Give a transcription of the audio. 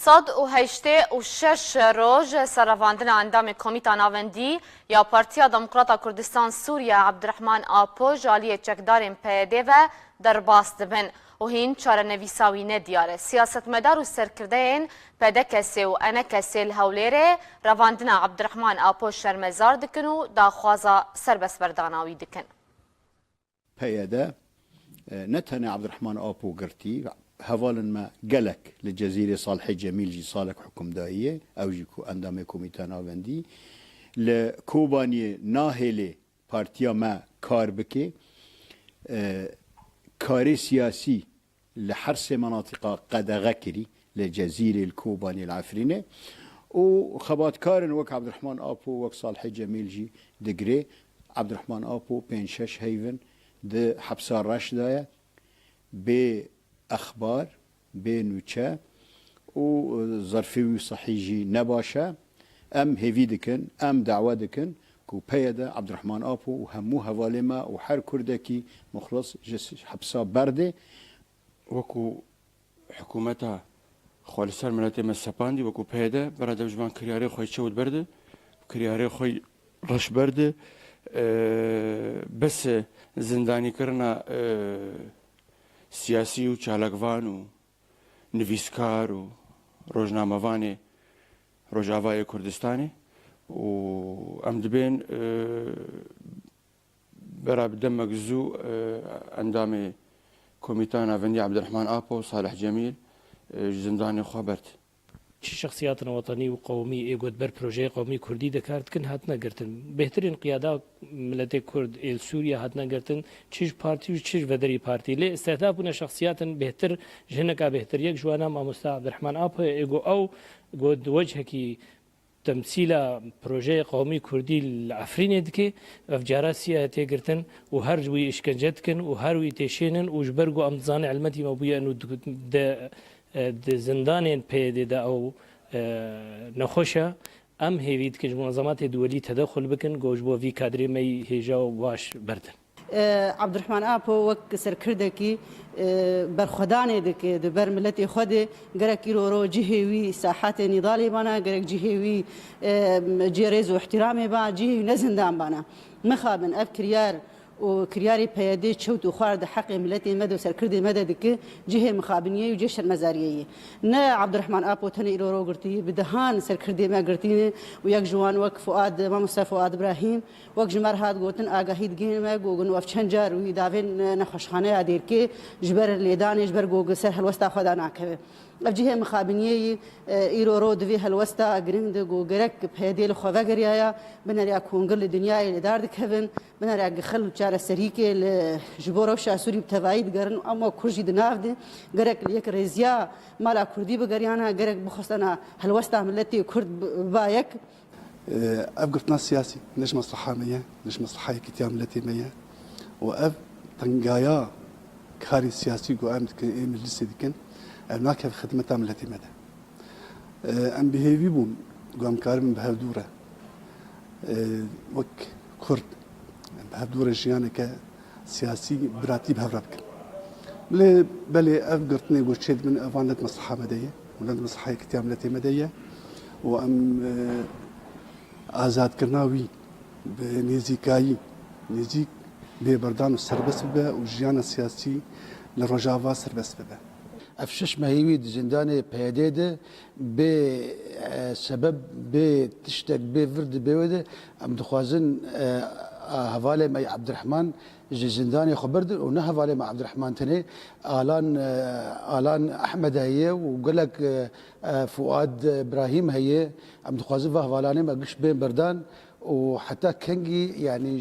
صد و هشته و شش روز سرواندن اندام کمیتا ناوندی یا پارتیا دموکراتا کردستان سوریا عبدالرحمن آپو جالی چکدارین پیده و در باست دبن و هین چاره نویساوی ندیاره سیاست مدار و سرکردین پیده کسی و انا کسی الهولیره رواندن عبدالرحمن آپو شرمزار دکن و داخوازا سربس برداناوی دکن پیده نتنه عبدالرحمن آپو قرتي هوالا ما قلك للجزيرة صالح جميل جي صالح حكم داهية أو جيكو أندامي كوميتا ناوندي لكوباني ناهلي بارتيا ما كار بكي كاري سياسي لحرس مناطق قدغكري للجزيرة الكوباني العفرينة وخبات كارن وك عبد الرحمن آبو وك صالح جميل جي دقري عبد الرحمن آبو بين شش هيفن ده حبسار راشدايا بأخبار بنوچه وظرفي صحيجي نباشا ام هيفي دكن ام دعوة دكن كو بيدا عبد الرحمن آبو وهمو هوالما وحر كردكي مخلص جس حبسا برده وكو حكومتها خالصار ملاتي مسپاندي وكو بيدا برا دبجبان كرياري خوي تشود برده كرياري خوي رش برده بس زنداني كرنا سیاسی و چالکوان و نویسکار و روزنامه‌وان روجاوای کردستانی و ام دبین برا بدم مجزو اندام کمیته ناوندی عبدالرحمن آپو صالح جميل زندانی خبرت چی شخصیات وطنی و قومی ایگود بر پروژه قومی کردی دکارت کن هات نگرتن بهترین قیاده ملت کرد ال سوریا هات نگرتن چیش پارتی و چیش ودری پارتی لی استهدافون شخصیات بهتر جنکا بهتر یک جوانا ماموستا عبدالرحمن آب ایگو او گود وجه کی تمثيل بروجي قومي كردي العفرين دكي افجارا سياسيه گرتن و هر جوي اشكنجتكن و هر وي تشينن و جبرگو امزان علمتي مبويا انه د زندانين پیدا دا او نخوشا ام هيفيد كج منظمات دولي تدخل بكن گوش بو في كادري مي هيجا واش بردن عبد الرحمن آپو وک سرکردکی برخدانه دکی دبر ملتی خود گرک رو جهوی ساحات نضالی بنا گرک جهوی جریز و احترام با جهوی نزندان بنا مخابن افکریار و كرياري بيادي تشوت وخارد حق ملتي مدى وسركردي مدى دك جهه مخابنيه وجيش المزاريه نا عبد الرحمن آپو تني رو قرتي بدهان سركردي ما قرتيني وياك جوان وك فؤاد ما مصطفى فؤاد ابراهيم وك جمر هاد قوتن اگاهيد جين ما گوگن وفچنجار وي دافن نخوشخانه اديركي جبر ليدان جبر گوگ سر الوسطى خدا ناكبه الجهه مخابنيه ايرو رو دفي هالوسطى جريند جو جرك بهدي الخواغريا بنريا كونغل الدنيا اللي دار دكفن بنريا خل چار سريكه جبورو شاسوري بتوايد قرن اما كرجي دنافد جرك ليك رزيا مالا كردي بغريانا جرك بخصنا هالوسطى ملتي كرد بايك ابقتنا السياسي ليش مصلحه مية ليش مصلحه كتيام ملتي مية واب تنقايا كاري سياسي جو امد مجلس دكن هناك في خدمتها ملتي مدى ام بهيفي بون قام كارم بهدوره وك كرد بهدوره جيانك سياسي براتي بهربك بلي افقرتني وشيد من افانت مصلحه مديه ولاد مصلحه كتيام ملتي مديه وام آزاد كرناوي بنيزيكاي نيزيك ببردان السربس ببا وجيانا السياسي للرجاوة سربس ببا افشش مهيويد زنداني بيديده بسبب بتشتك بفرد بيوده ام دخوازن هفالي مع عبد الرحمن جي زنداني خبرد ونا هفالي مع عبد الرحمن تاني آلان احمد هي وقال لك فؤاد ابراهيم هي ام دخوازن هفالاني ما قش بين بردان وحتى كنجي يعني